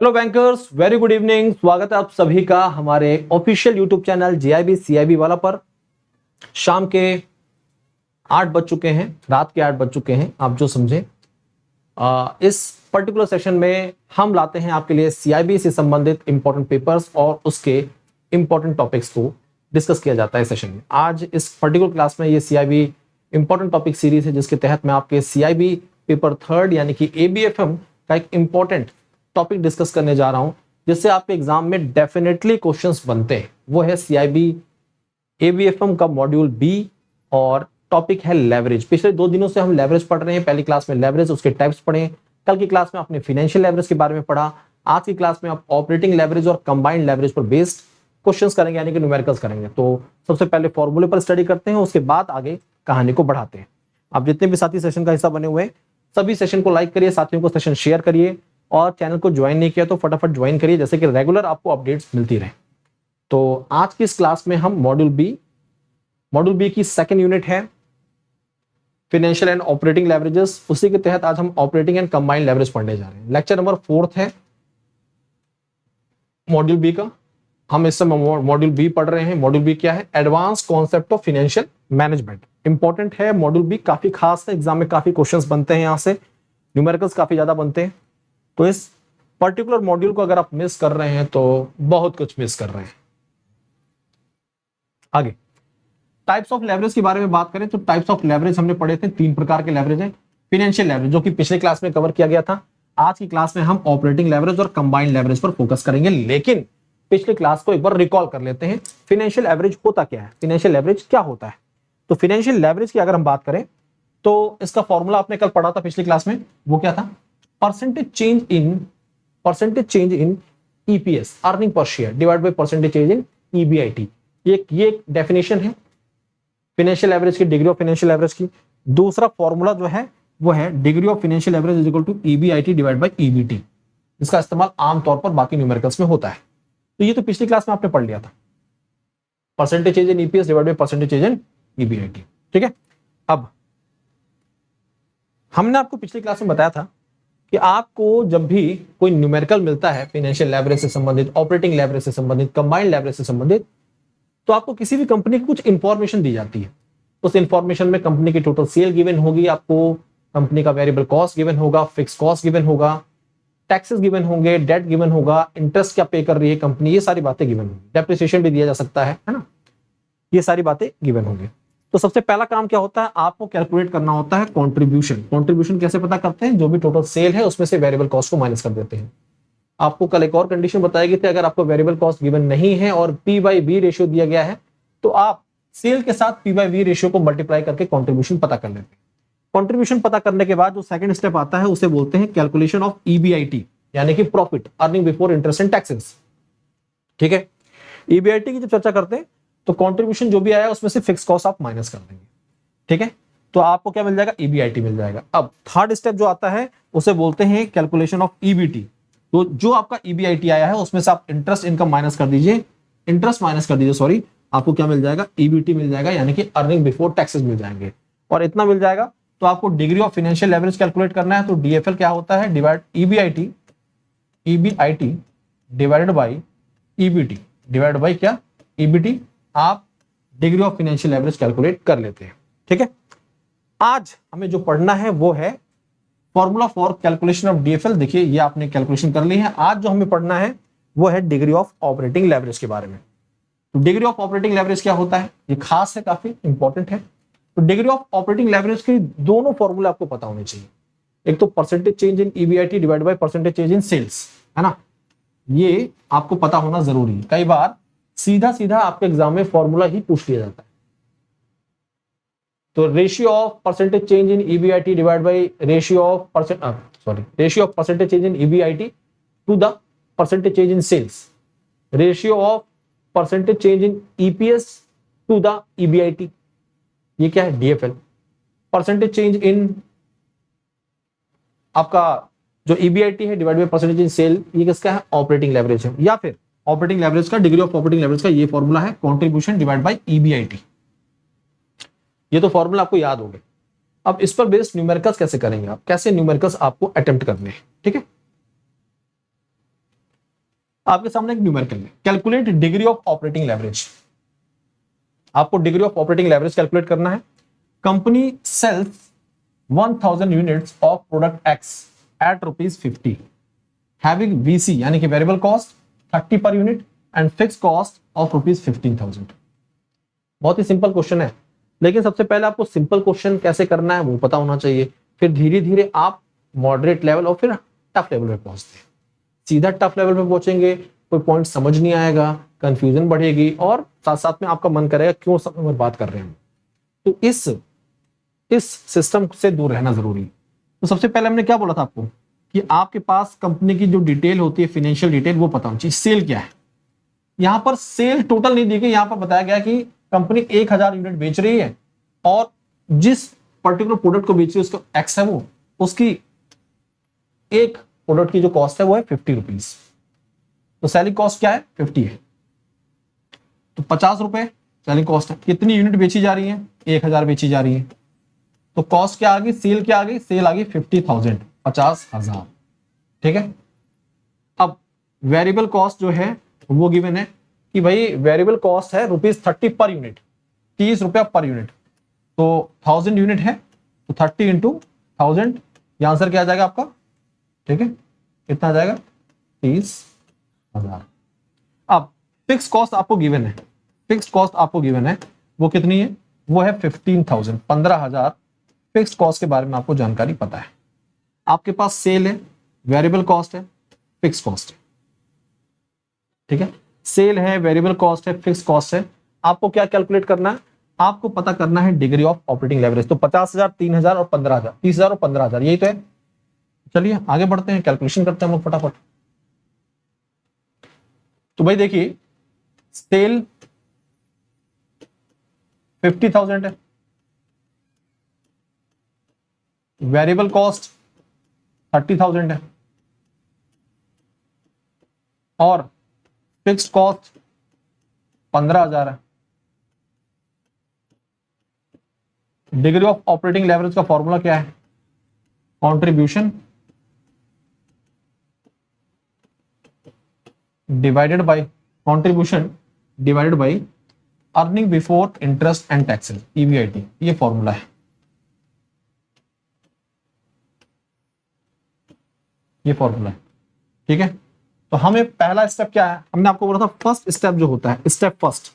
Hello bankers, very good evening. स्वागत है आप सभी का हमारे official YouTube channel JIB CIB वाला पर। शाम के 8 बज चुके हैं, रात के 8 बज चुके हैं, आप जो समझे। इस पर्टिकुलर सेशन में हम लाते हैं आपके लिए सीआईबी से संबंधित इंपॉर्टेंट पेपर्स और उसके इंपॉर्टेंट टॉपिक्स को डिस्कस किया जाता है सेशन में। आज इस पर्टिकुलर क्लास में ये सीआईबी इंपॉर्टेंट टॉपिक सीरीज है, जिसके तहत मैं आपके सीआईबी पेपर थर्ड यानी कि एबीएफएम का एक इंपॉर्टेंट टॉपिक डिस्कस करने जा रहा हूं, जिससे आपके एग्जाम में डेफिनेटली क्वेश्चंस बनते हैं। वो है सीआईबी एबीएफएम का मॉड्यूल बी और टॉपिक है लेवरेज। पिछले 2 दिनों से हम लेवरेज पढ़ रहे हैं। पहली क्लास में लेवरेज, उसके टाइप्स पढ़े। कल की क्लास में आपने फाइनेंशियल लेवरेज के बारे में पढ़ा। आज की क्लास में आप ऑपरेटिंग लेवरेज और कंबाइंड लेवरेज पर बेस्ड क्वेश्चंस करेंगे, यानी कि न्यूमेरिकल्स करेंगे। तो सबसे पहले फॉर्मूले पर स्टडी करते हैं, उसके बाद आगे कहानी को बढ़ाते हैं। आप जितने भी साथी सेशन का हिस्सा बने हुए हैं, सभी सेशन को लाइक करिए, साथियों को सेशन शेयर करिए, और चैनल को ज्वाइन नहीं किया तो फटाफट ज्वाइन करिए, जैसे कि रेगुलर आपको अपडेट्स मिलती रहे। तो आज की इस क्लास में हम मॉड्यूल बी की सेकंड यूनिट है फाइनेंशियल एंड ऑपरेटिंग लेवरेजेस। उसी के तहत आज हम ऑपरेटिंग एंड कंबाइंड लेवरेज पढ़ने जा रहे हैं। लेक्चर नंबर 4 है मॉड्यूल बी का। हम इस समय मॉड्यूल बी पढ़ रहे हैं। मॉड्यूल बी क्या है? Advance concept of financial management. Important है मॉड्यूल बी, काफी खास है, एग्जाम में काफी क्वेश्चंस बनते हैं, यहां से न्यूमेरिकल्स काफी ज्यादा बनते हैं। तो इस पर्टिकुलर मॉड्यूल को अगर आप मिस कर रहे हैं तो बहुत कुछ मिस कर रहे हैं। आगे टाइप्स ऑफ लेवरेज के बारे में बात करें तो टाइप्स ऑफ लेवरेज हमने पढ़े थे। 3 प्रकार के लेवरेज हैं। फाइनेंशियल लेवरेज, जो कि पिछले क्लास में कवर किया गया था। आज की क्लास में हम ऑपरेटिंग लेवरेज और कंबाइंड लेवरेज पर फोकस करेंगे, लेकिन पिछले क्लास को एक बार रिकॉल कर लेते हैं। फाइनेंशियल एवरेज होता क्या है, फाइनेंशियल लेवरेज क्या होता है? तो फाइनेंशियल लेवरेज की अगर हम बात करें तो इसका फॉर्मूला आपने कल पढ़ा था पिछली क्लास में। वो क्या था? Percentage change in EPS, earning per share, divide by percentage change in EBIT. ये एक डेफिनेशन है फाइनेंशियल एवरेज की, डिग्री ऑफ फाइनेंशियल एवरेज की। दूसरा फॉर्मूला जो है वो है degree of financial average is equal to EBIT divide by EBT. इसका इस्तेमाल आमतौर पर बाकी न्यूमेरिकल्स में होता है। तो ये तो पिछली क्लास में आपने पढ़ लिया था, percentage change in EPS divide by percentage change in EBIT. ठीक है। अब हमने आपको पिछली क्लास में बताया था कि आपको जब भी कोई न्यूमेरिकल मिलता है फाइनेंशियल लेवरेज से संबंधित, ऑपरेटिंग लेवरेज से संबंधित, कंबाइंड लेवरेज से संबंधित, तो आपको किसी भी कंपनी की कुछ इंफॉर्मेशन दी जाती है। उस इंफॉर्मेशन में कंपनी की टोटल सेल गिवन होगी, आपको कंपनी का वेरिएबल कॉस्ट गिवन होगा, फिक्स कॉस्ट गिवन होगा, टैक्सेस गिवन होंगे, डेट गिवन होगा, इंटरेस्ट क्या पे कर रही है कंपनी, ये सारी बातें गिवन होंगी। डेप्रिसिएशन भी दिया जा सकता है ना। ये सारी बातें गिवन होंगी। तो सबसे पहला काम क्या होता है? आपको कैलकुलेट करना होता है कंट्रीब्यूशन। कंट्रीब्यूशन कैसे पता करते हैं? जो भी टोटल सेल है उसमें से वेरिएबल कॉस्ट को माइनस कर देते हैं। आपको कल एक और कंडीशन बताई गई थी, अगर आपको वेरिएबल कॉस्ट गिवन नहीं है और पी बाई बी रेशियो दिया गया है, तो आप सेल के साथ पी बाई बी रेशियो को मल्टीप्लाई करके कंट्रीब्यूशन पता कर लेते हैं। कंट्रीब्यूशन पता करने के बाद जो सेकंड स्टेप आता है उसे बोलते हैं कैलकुलेशन ऑफ ईबीआईटी, यानी कि profit, earning before interest and taxes. ठीक है। ईबीआईटी की जब चर्चा करते हैं तो कंट्रीब्यूशन जो भी आया उसमें से फिक्स कॉस्ट आप माइनस कर देंगे। ठीक है। तो आपको क्या मिल जाएगा? ईबीआईटी मिल जाएगा। अब थर्ड स्टेप जो आता है उसे बोलते हैं कैलकुलेशन ऑफ ईबीटी। तो जो आपका ईबीआईटी आया है उसमें से आप इंटरेस्ट इनकम माइनस कर दीजिए, आपको क्या मिल जाएगा? ईबीटी मिल जाएगा, यानी कि अर्निंग बिफोर टैक्सेस मिल जाएंगे। और इतना मिल जाएगा तो आपको degree of financial leverage calculate करना है। तो डीएफएल क्या होता है? Divide EBIT divided by EBT, divide by क्या? ईबीटी। आप degree of financial leverage calculate कर लेते हैं। ठीक है। आज हमें जो पढ़ना है वो है formula for calculation of DFL. देखिए ये आपने कैलकुलेशन कर ली है। आज जो हमें पढ़ना है वो है डिग्री ऑफ ऑपरेटिंग लेवरेज के बारे में। तो डिग्री ऑफ ऑपरेटिंग लेवरेज क्या होता है? ये खास है, काफी इंपॉर्टेंट है। तो डिग्री ऑफ ऑपरेटिंग लेवरेज के दोनों फॉर्मूले आपको पता होने चाहिए। एक तो percentage change in EBIT divide by percentage change in sales, है ना। ये आपको पता होना जरूरी है। कई बार सीधा सीधा आपके एग्जाम में फॉर्मूला ही पूछ लिया जाता है। तो ratio of percentage change in EBIT divide by ratio of percentage change in EBIT to the percentage change in sales, ratio of percentage change in EPS to the EBIT. ये क्या है? DFL. Percentage change इन आपका जो EBIT है divide by percentage in sale, ये किसका है? Operating leverage है। या फिर ऑपरेटिंग लेवरेज का, डिग्री ऑफ ऑपरेटिंग लेवरेज का ये फॉर्मूला है कंट्रीब्यूशन डिवाइड बाय ईबीआईटी। ये तो फॉर्मूला आपको याद हो गए। अब इस पर बेस्ड न्यूमेरिकल्स कैसे करेंगे आप, कैसे न्यूमेरिकल्स आपको अटेम्प्ट करने हैं। ठीक है। आपके सामने एक न्यूमेरिकल है, calculate degree of operating leverage. आपको degree of operating leverage calculate करना है। Company sales 1000 units of product X at ₹50, having VC यानी कि variable cost 30 per unit and fixed cost of ₹15,000। बहुत ही सिंपल क्वेश्चन है, लेकिन सबसे पहले आपको सिंपल क्वेश्चन कैसे करना है वो पता होना चाहिए, फिर धीरे धीरे आप मॉडरेट लेवल और फिर टफ लेवल पे पहुंचते हैं। सीधा टफ लेवल पे पहुंचेंगे, कोई पॉइंट समझ नहीं आएगा, कंफ्यूजन बढ़ेगी और साथ साथ में आपका मन करेगा क्यों सब में बात कर रहे हैं। तो इस सिस्टम से दूर रहना जरूरी है। तो सबसे पहले हमने क्या बोला था आपको कि आपके पास कंपनी की जो डिटेल होती है, फाइनेंशियल डिटेल, वो पता होनी चाहिए। सेल क्या है, यहां पर सेल टोटल नहीं दी गई, यहां पर बताया गया कि कंपनी 1000 यूनिट बेच रही है और जिस पर्टिकुलर प्रोडक्ट को बेच रही है उसका एक्स है, वो उसकी एक प्रोडक्ट की जो कॉस्ट है वो है ₹50। तो सेलिंग कॉस्ट क्या है, 50 है, तो ₹50 सेलिंग कॉस्ट है। कितनी यूनिट बेची जा रही है, 1000 बेची जा रही है, तो कॉस्ट क्या आ गई, सेल क्या आ गई, सेल आ गई 50,000, 50,000। ठीक है। अब वेरिएबल कॉस्ट जो है वो गिवन है कि भाई वेरिएबल कॉस्ट है ₹30 पर यूनिट, ₹30 पर यूनिट, तो 1000 यूनिट है तो 30 इंटू 1000, ये आंसर क्या आ जाएगा आपका। ठीक है, कितना आ जाएगा, 30,000। अब फिक्स कॉस्ट आपको गिवन है, फिक्स कॉस्ट आपको गिवन है, वो कितनी है, वो है 15,000, 15,000 फिक्स कॉस्ट के बारे में आपको जानकारी पता है। आपके पास सेल है, वेरिएबल कॉस्ट है, फिक्स कॉस्ट है। ठीक है, सेल है, वेरिएबल कॉस्ट है, फिक्स कॉस्ट है। आपको क्या कैलकुलेट करना है, आपको पता करना है डिग्री ऑफ ऑपरेटिंग लेवरेज। तो 50,000, 3,000 और 15,000, 30,000 और 15,000, यही तो है। चलिए आगे बढ़ते हैं, कैलकुलेशन करते हैं हम लोग फटाफट। तो भाई देखिए, सेल 50,000 है, वेरिएबल कॉस्ट 30,000 है और फिक्स्ड कॉस्ट 15,000 है। डिग्री ऑफ ऑपरेटिंग लेवरेज का फॉर्मूला क्या है, contribution divided by earning before interest and taxes, EBIT, ये फॉर्मूला है। ये फॉर्मूला है। ठीक है, तो हमें पहला स्टेप क्या है, हमने आपको बोला था फर्स्ट स्टेप जो होता है, स्टेप फर्स्ट,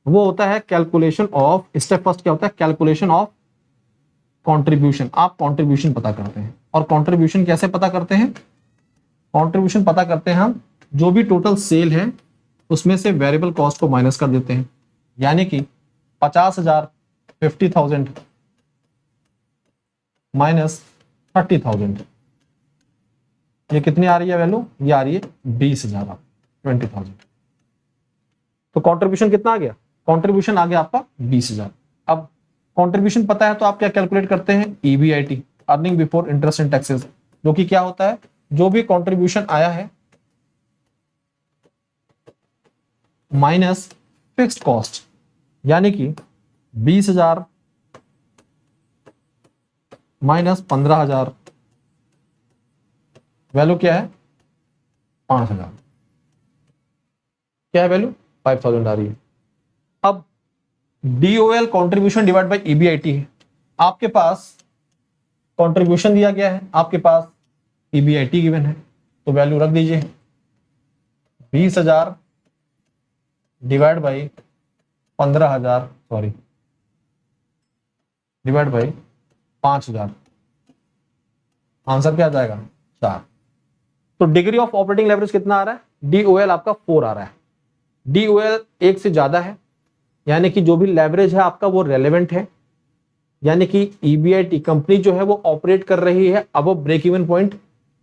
वो होता है कैलकुलेशन ऑफ, स्टेप फर्स्ट क्या होता है, कैलकुलेशन ऑफ कंट्रीब्यूशन। आप कंट्रीब्यूशन पता करते हैं, और कंट्रीब्यूशन कैसे पता करते हैं, कंट्रीब्यूशन पता करते हैं हम जो भी टोटल सेल है उसमें से वेरिएबल कॉस्ट को माइनस कर देते हैं, यानी कि 50,000, 50,000 माइनस 30,000, ये कितनी आ रही है वैल्यू, ये आ रही है 20,000, 20,000। तो कंट्रीब्यूशन कितना आ गया, कंट्रीब्यूशन आ गया आपका 20,000। अब कंट्रीब्यूशन पता है तो आप क्या कैलकुलेट करते हैं, EBIT, earning before interest and taxes, जो कि क्या होता है, जो भी कंट्रीब्यूशन आया है माइनस फिक्स्ड कॉस्ट, यानी कि 20,000 माइनस 15,000, वैल्यू क्या है 5,000, क्या है वैल्यू 5,000 आ रही है। अब DOL contribution divide by EBIT है, आपके पास कंट्रीब्यूशन दिया गया है, आपके पास EBIT गिवन है, तो वैल्यू रख दीजिए 20,000 divide by 15,000, sorry divide by 5,000, answer क्या आ जाएगा 4। तो डिग्री ऑफ ऑपरेटिंग लेवरेज कितना आ रहा है, DOL आपका 4 आ रहा है। DOL 1 से ज्यादा है, यानी कि जो भी लेवरेज है आपका वो रेलेवेंट है, यानी कि EBIT कंपनी जो है वो ऑपरेट कर रही है अब ब्रेक इवन पॉइंट,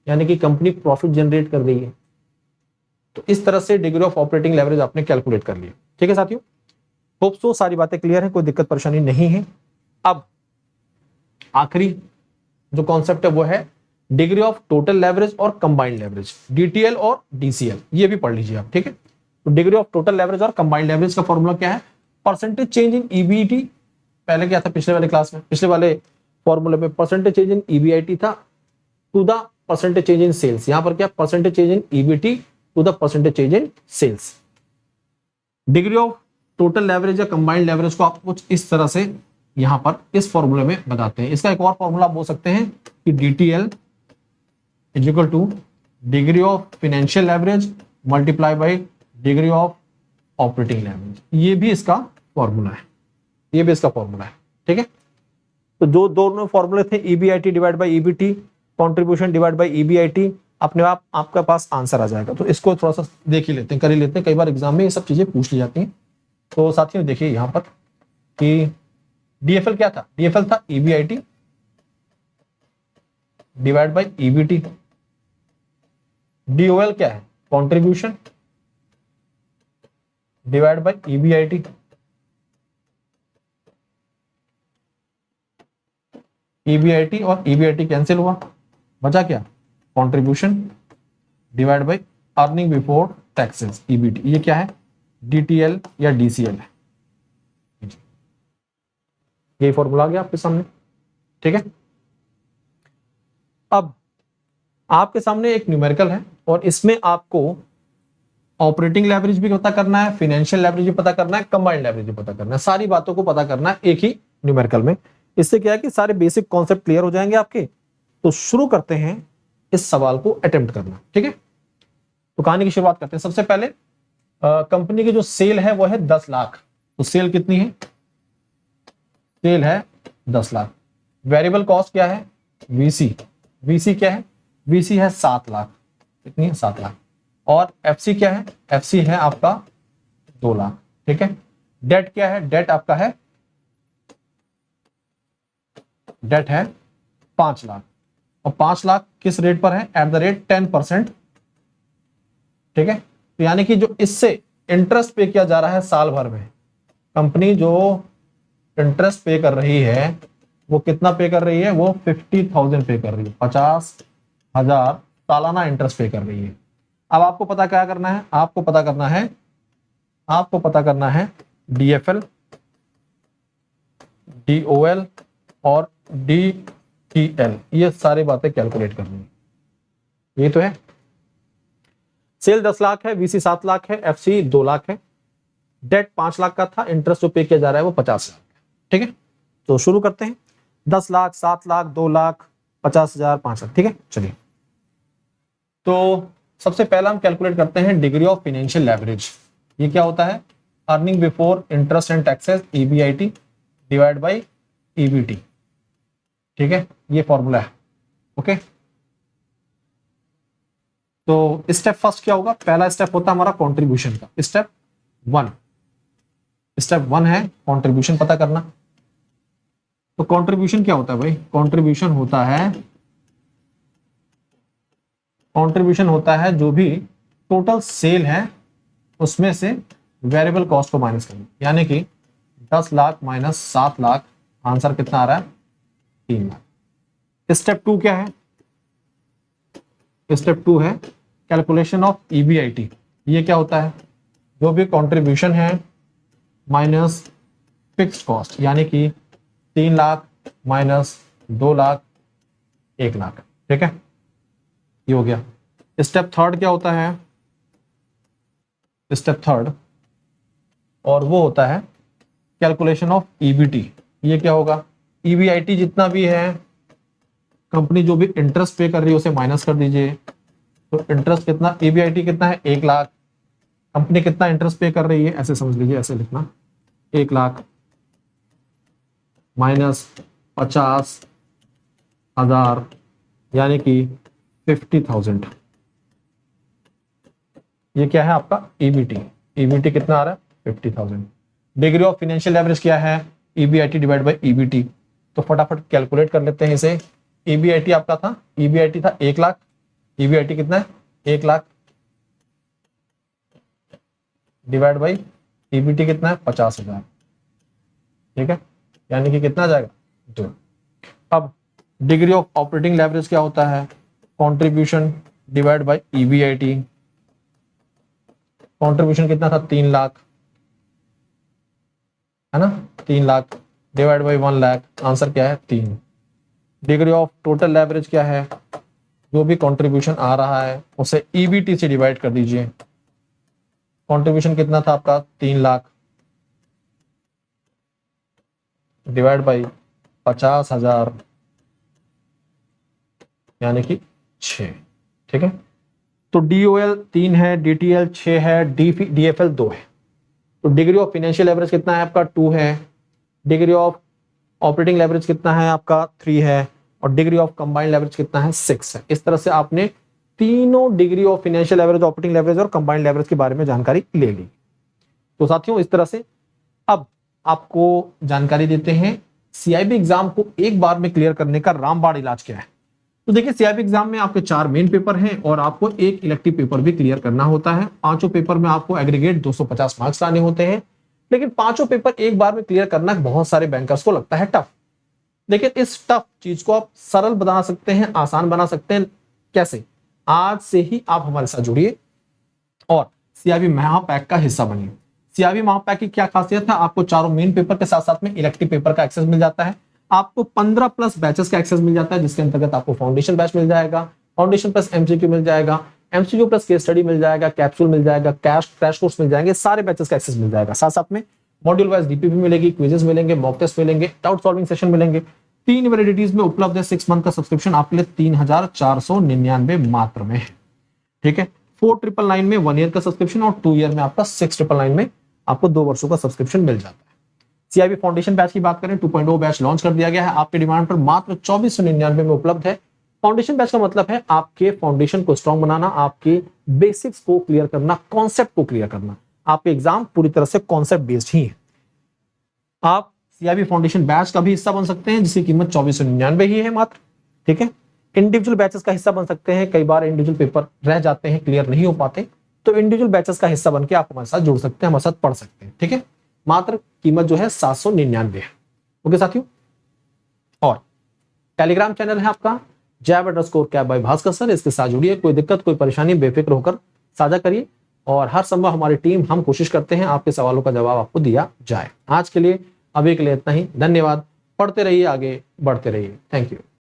यानी कि कंपनी प्रॉफिट जनरेट कर रही है। तो इस तरह से डिग्री ऑफ ऑपरेटिंग लेवरेज आपने कैलकुलेट कर लिया। ठीक है साथियों, होप सो सारी बातें क्लियर है, कोई दिक्कत परेशानी नहीं है। अब आखिरी जो कॉन्सेप्ट है वो है डिग्री ऑफ टोटल लेवरेज और कंबाइंड लेवरेज, DTL और DCL, ये भी पढ़ लीजिए आप। ठीक है, तो डिग्री ऑफ टोटल लेवरेज और कंबाइंड लेवरेज का फॉर्मूला क्या है, परसेंटेज चेंज इन EBIT, पहले क्या था पिछले वाले क्लास में, पिछले वाले फॉर्मूले में परसेंटेज चेंज इन EBIT था to the percentage change in sales, यहां पर क्या percentage change in EBIT to the percentage change in sales. Degree of total leverage या कंबाइंड लेवरेज को आप कुछ इस तरह से यहां पर इस फॉर्मूले में बताते हैं। इसका एक और फॉर्मूला बोल सकते हैं कि DTL is equal two degree of financial leverage multiply by degree of operating leverage. ये भी इसका फॉर्मूला है, ये भी इसका फॉर्मूला है। ठीक है, तो जो दोनों फॉर्मूले थे EBIT divide by EBT, contribution divide by EBIT, अपने आप आपके पास आंसर आ जाएगा। तो इसको थोड़ा सा देख ही लेते हैं, कर ही लेते हैं, कई बार एग्जाम में ये सब चीजें पूछ ली जाती हैं। तो साथियों देखिए यहाँ पर कि DFL क्या था, DFL था EBIT divide by EBT। DOL क्या है, contribution divide by EBIT। EBIT और EBIT कैंसिल हुआ, बचा क्या, contribution divide by earning before taxes EBT। ये क्या है, DTL या DCL है। यही फॉर्मूला आ गया आपके सामने। ठीक है, अब आपके सामने एक न्यूमेरिकल है और इसमें आपको ऑपरेटिंग लेवरेज भी पता करना है, फाइनेंशियल लेवरेज भी पता करना है, कंबाइंड लेवरेज भी पता करना है। सारी बातों को पता करना है एक ही न्यूमेरिकल में। इससे क्या है कि सारे बेसिक कॉन्सेप्ट क्लियर हो जाएंगे आपके। तो शुरू करते हैं इस सवाल को अटेम्प्ट करना। ठीक है, तो कहानी की शुरुआत करते हैं। सबसे पहले कंपनी की जो सेल है वो है 10 लाख। तो सेल कितनी है, सेल है 10 लाख। वेरिएबल कॉस्ट क्या है, VC क्या है, VC है 7 लाख। कितनी है, 7 लाख। और FC क्या है, FC है आपका 2 लाख। ठीक है, डेट क्या है, डेट आपका है, डेट है 5 लाख। और 5 लाख किस रेट पर है, एट द रेट 10%। ठीक है, तो यानी कि जो इससे इंटरेस्ट पे किया जा रहा है साल भर में, कंपनी जो इंटरेस्ट पे कर रही है वो कितना पे कर रही है, वो 50,000 पे कर रही है, 50,000 सालाना इंटरेस्ट पे कर रही है। अब आपको पता क्या करना है, आपको पता करना है DFL, DOL और DTL, ये सारी बातें कैलकुलेट करनी है। ये तो है, सेल 10 लाख है, VC 7 लाख है, FC 2 लाख है, डेट 5 लाख का था, इंटरेस्ट जो पे किया जा रहा है वो 50 लाख। ठीक है, तो शुरू करते हैं। 10 लाख, 7 लाख, 2 लाख, 50,000, 5 लाख। ठीक है, चलिए। तो सबसे पहला हम कैलकुलेट करते हैं डिग्री ऑफ फाइनेंशियल लेवरेज। ये क्या होता है, earning before interest and taxes EBIT divide by EBT। ठीक है, ये फॉर्मूला है। ओके, तो स्टेप फर्स्ट क्या होगा, पहला स्टेप होता है हमारा कंट्रीब्यूशन का। स्टेप 1 है कंट्रीब्यूशन पता करना। तो कंट्रीब्यूशन क्या होता है भाई, कंट्रीब्यूशन होता है जो भी टोटल सेल है उसमें से वेरिएबल कॉस्ट को माइनस करना। यानी कि 10 लाख माइनस 7 लाख, आंसर कितना आ रहा है, 3 लाख। स्टेप 2 क्या है, स्टेप 2 है कैलकुलेशन ऑफ EBIT। ये क्या होता है, जो भी कंट्रीब्यूशन है माइनस फिक्स्ड कॉस्ट, यानी कि 3 लाख माइनस 2 लाख, 1 लाख। ठीक है, ये हो गया। स्टेप 3 क्या होता है, स्टेप 3 और वो होता है कैलकुलेशन ऑफ EBT। ये क्या होगा, EBIT जितना भी है, कंपनी जो भी इंटरेस्ट पे कर रही है उसे माइनस कर दीजिए। तो इंटरेस्ट कितना, EBIT कितना है, 1 लाख। कंपनी कितना इंटरेस्ट पे कर रही है, ऐसे समझ लीजिए, ऐसे लिखना, 1 लाख माइनस 50,000 यानी कि 50,000। ये क्या है आपका EBT कितना आ रहा है, 50,000। डिग्री ऑफ फाइनेंशियल लेवरेज क्या है, EBIT डिवाइड बाई EBT। तो फटाफट कैलकुलेट कर लेते हैं इसे। EBIT आपका था, EBIT था 1 लाख, EBIT कितना है, 1 लाख डिवाइड बाई EBT कितना है, 50,000। ठीक है, यानी कि कितना आ जाएगा, 2। अब डिग्री ऑफ ऑपरेटिंग लेवरेज क्या होता है, contribution divide by EBIT। Contribution कितना था, 3 लाख, है ना, 3 lakh divide by 1 lakh, answer क्या है, 3। डिग्री ऑफ टोटल लेवरेज क्या है, जो भी कंट्रीब्यूशन आ रहा है उसे ईबीटी से डिवाइड कर दीजिए। कंट्रीब्यूशन कितना था आपका 3 लाख डिवाइड बाई 50,000 यानी कि 6। ठीक है, तो DOL 3 है, DTL 6 है, DFL 2 है। तो डिग्री ऑफ फाइनेंशियल लेवरेज कितना है आपका 2 है, डिग्री ऑफ ऑपरेटिंग लेवरेज कितना है आपका 3 है, और डिग्री ऑफ कंबाइंड लेवरेज कितना है 6 है। इस तरह से आपने तीनों degree of financial leverage, operating leverage और कंबाइंड लेवरेज के बारे में जानकारी ले ली। तो साथियों इस तरह से अब आपको जानकारी देते हैं CIB एग्जाम को एक बार में क्लियर करने का रामबाण इलाज क्या है। तो देखिए CIB एग्जाम में आपके 4 मेन पेपर हैं और आपको एक इलेक्टिव पेपर भी क्लियर करना होता है। पांचों पेपर में आपको एग्रीगेट 250 मार्क्स लाने होते हैं, लेकिन पांचों पेपर एक बार में क्लियर करना बहुत सारे बैंकर्स को लगता है टफ। लेकिन इस टफ चीज को आप सरल बना सकते हैं, आसान बना सकते हैं। कैसे? आज से ही आप हमारे साथ जुड़िए और CIB महापैक का हिस्सा बनिए। CIB महापैक की क्या खासियत है? आपको चारों मेन पेपर के साथ साथ में इलेक्टिव पेपर का एक्सेस मिल जाता है। आपको 15 प्लस बैचेस का एक्सेस मिल जाता है, जिसके अंतर्गत आपको फाउंडेशन बैच मिल जाएगा, फाउंडेशन प्लस MCQ मिल जाएगा, MCQ प्लस केस स्टडी मिल जाएगा, कैप्सूल मिल जाएगा, क्रैश कोर्स मिल जाएंगे, सारे बैचेस का एक्सेस मिल जाएगा। साथ साथ में मॉड्यूल वाइज DPP मिलेगी, क्विजेस मिलेंगे, मॉक टेस्ट मिलेंगे, डाउट सॉल्विंग सेशन मिलेंगे। 3 वैलिडिटीज में उपलब्ध है। 6 मंथ का सब्सक्रिप्शन आपके लिए 3,499 मात्र में है। ठीक है, 4,999 में 1 ईयर का सब्सक्रिप्शन और 2 ईयर में आपका 6,999 में आपको 2 वर्षों का सब्सक्रिप्शन मिल जाता है। CIB फाउंडेशन बैच की बात करें, 2.0 बैच लॉन्च कर दिया गया है आपके डिमांड पर, मात्र 2499 में उपलब्ध है। फाउंडेशन बैच का मतलब है आपके फाउंडेशन को स्ट्रॉन्ग बनाना, आपके बेसिक्स को क्लियर करना, कॉन्सेप्ट को क्लियर करना। आपके एग्जाम पूरी तरह से कॉन्सेप्ट बेस्ड ही है। आप CIB फाउंडेशन बैच का भी हिस्सा बन सकते हैं, जिसकी कीमत 2499 ही है मात्र। ठीक है, इंडिविजुअल बैचेस का हिस्सा बन सकते हैं। कई बार इंडिविजुअल पेपर रह जाते हैं, क्लियर नहीं हो पाते, तो इंडिविजुअल बैचेस का हिस्सा बनकर आप हमारे साथ जुड़ सकते हैं, हमारे साथ पढ़ सकते हैं। ठीक है, मात्र कीमत जो है 799 है। ओके साथियों, और टेलीग्राम चैनल है आपका jab_cap by भास्कर सर, इसके साथ जुड़िए। कोई दिक्कत, कोई परेशानी बेफिक्र होकर साझा करिए और हर संभव हमारी टीम, हम कोशिश करते हैं आपके सवालों का जवाब आपको दिया जाए। आज के लिए, अभी के लिए इतना ही। धन्यवाद। पढ़ते रहिए, आगे बढ़ते रहिए। Thank you.